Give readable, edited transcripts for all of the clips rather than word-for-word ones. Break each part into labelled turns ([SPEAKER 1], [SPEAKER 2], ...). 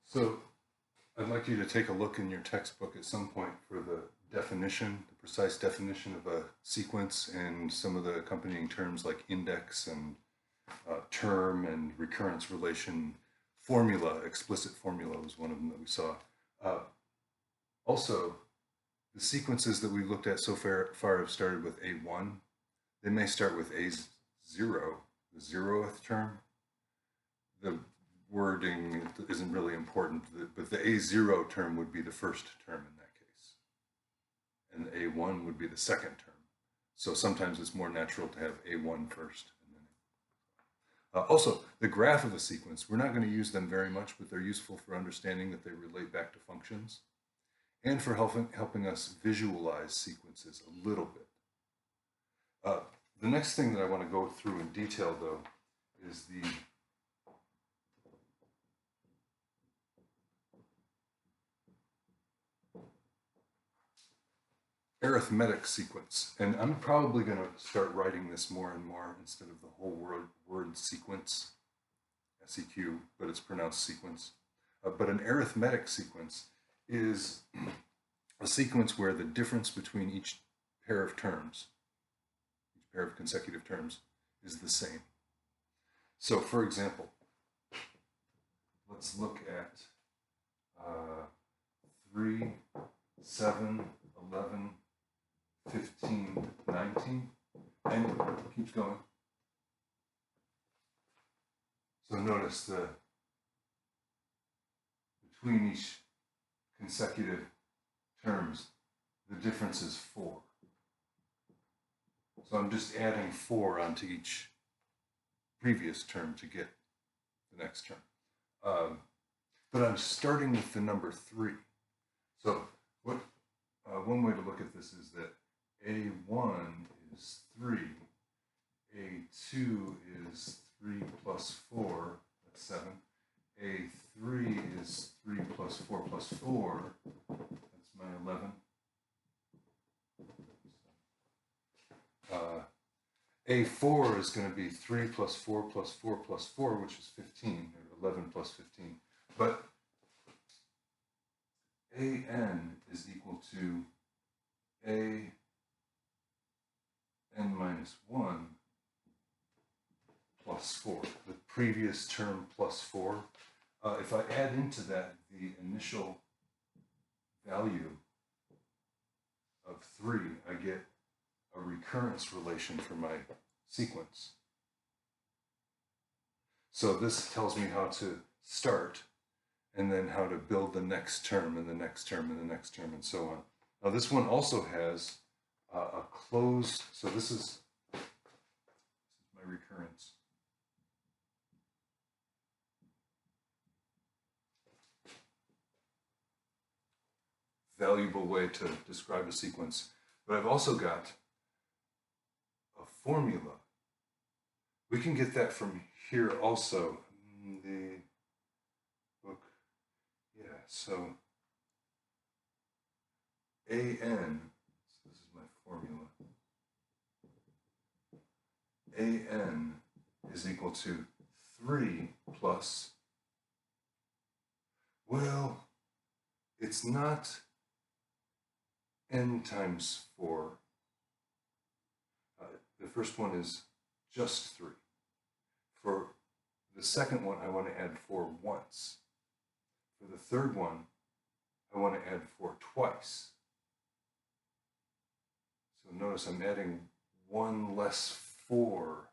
[SPEAKER 1] So I'd like you to take a look in your textbook at some point for the definition, the precise definition of a sequence and some of the accompanying terms like index and term and recurrence relation formula. Explicit formula was one of them that we saw. Uh, Also, the sequences that we've looked at so far have started with A1. They may start with A0, the zeroth term. The wording isn't really important, but the A0 term would be the first term in that case. And the A1 would be the second term. So sometimes it's more natural to have A1 first. Also, the graph of a sequence, we're not going to use them very much, but they're useful for understanding that they relate back to functions and for helping us visualize sequences a little bit. The next thing that I want to go through in detail, though, is the arithmetic sequence. And I'm probably going to start writing this more and more instead of the whole word sequence, SEQ, but it's pronounced sequence. But an arithmetic sequence is a sequence where the difference between each pair of terms, each pair of consecutive terms, is the same. So, for example, let's look at 3, 7, 11, 15, 19, and it keeps going. So notice between each consecutive terms, the difference is 4. So I'm just adding 4 onto each previous term to get the next term. But I'm starting with the number 3. So one way to look at this is that A1 is 3, A2 is 3 plus 4, that's 7, A3 is 3 plus 4 plus 4, that's my 11. A4 is going to be 3 plus 4 plus 4 plus 4, which is 15, or 11 plus 15. But AN is equal to AN minus 1 plus 4, the previous term plus 4. If I add into that the initial value of 3, I get a recurrence relation for my sequence. So this tells me how to start and then how to build the next term and the next term and the next term and so on. Now this one also has a closed, so this is my recurrence. Valuable way to describe a sequence. But I've also got a formula. We can get that from here also. The book, yeah, so AN, so this is my formula. AN is equal to 3 plus, well, it's not n times 4. The first one is just 3. For the second one, I want to add 4 once. For the third one, I want to add 4 twice. So notice I'm adding 1 less 4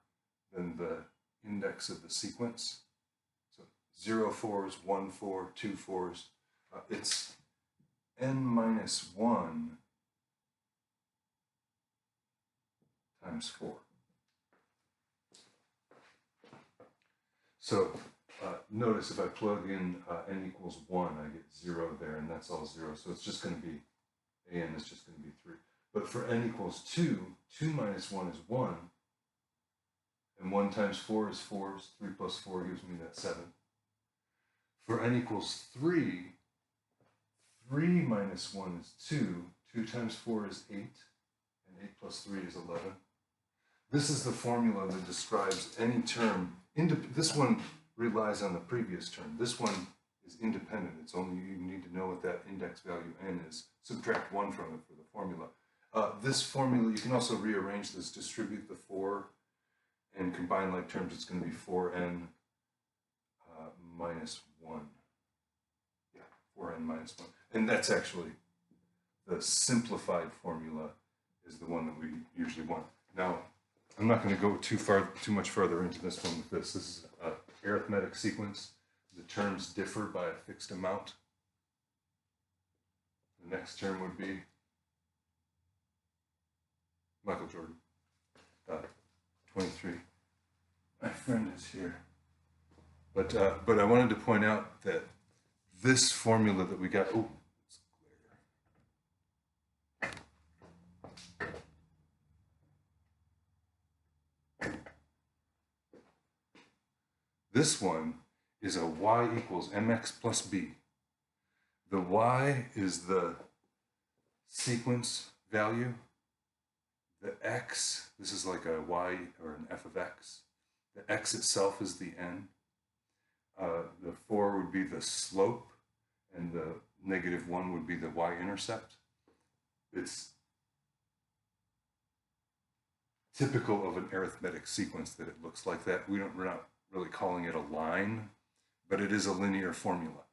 [SPEAKER 1] than the index of the sequence. So 0 4s, 1 4, 2 4s. It's n minus 1 times 4. So notice if I plug in n equals 1, I get 0 there, and that's all 0. So it's just going to be, an is just going to be 3. But for n equals 2, 2 minus 1 is 1. And 1 times 4 is 4. 3 plus 4 gives me that 7. For n equals 3, 3 minus 1 is 2. 2 times 4 is 8. And 8 plus 3 is 11. This is the formula that describes any term. This one relies on the previous term. This one is independent. It's only you need to know what that index value n is. Subtract 1 from it for the formula. This formula, you can also rearrange this, distribute the 4 and combine like terms. It's going to be 4n minus 1. Yeah, 4n minus 1. And that's actually the simplified formula is the one that we usually want. Now, I'm not going to go too much further into this one with this. This is an arithmetic sequence. The terms differ by a fixed amount. The next term would be Michael Jordan. 23. My friend is here. But I wanted to point out that this formula that we got, oh, it's glare. This one is a y equals mx plus b. The y is the sequence value. The x, this is like a y or an f of x. The x itself is the n. The 4 would be the slope, and the -1 would be the y-intercept. It's typical of an arithmetic sequence that it looks like that. We're not really calling it a line, but it is a linear formula.